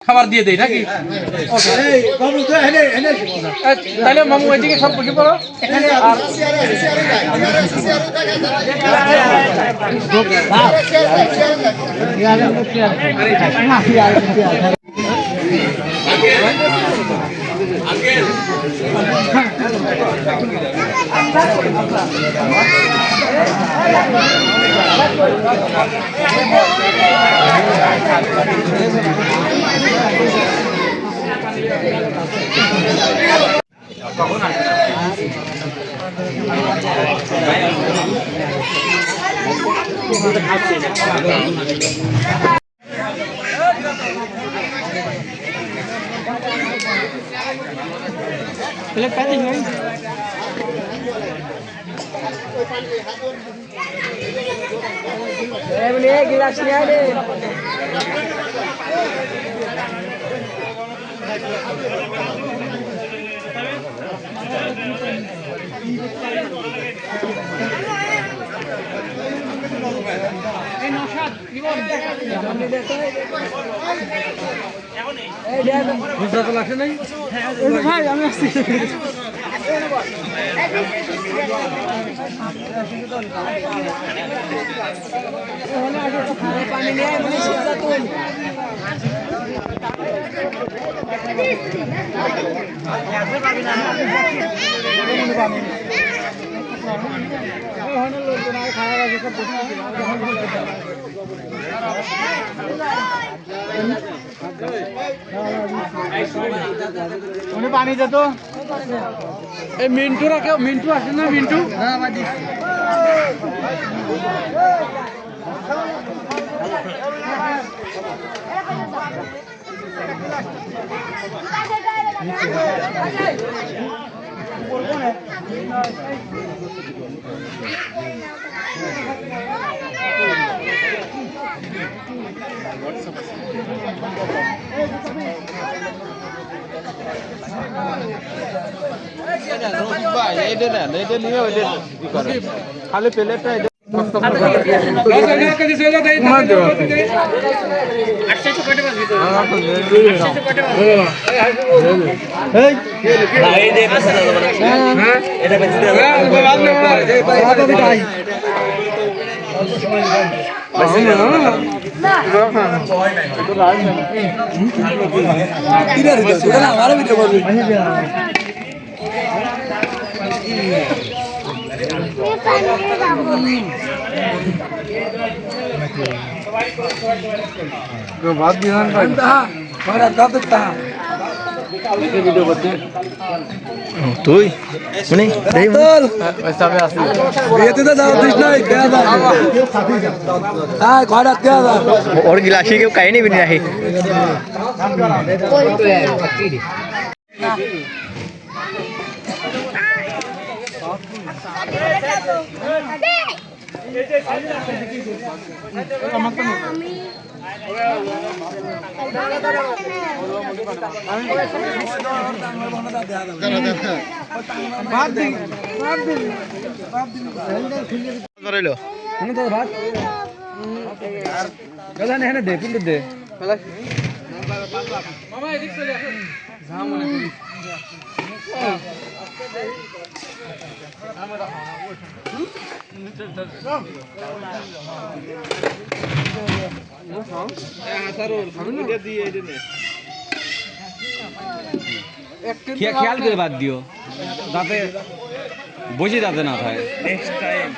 খাবার দিয়ে দেই নাকি? তাহলে মামু এদিকে সব বসে পড়ো। Pilih pati nggak? Beli gelasnya deh. বুঝতে তো লাগছে নাই ভাই আমি আসছি পানি নিয়ে পানি যেত এই মিন্টু রাখো মিন্টু আসে না মিন্টু খালি প্লেটটা बात बिहान তুই শুনি ওর গিলাসি কেউ কাই নিবি না খেয়াল করে বাদ দিও যাতে বসে যাতে না থাকে নেক্সট টাইম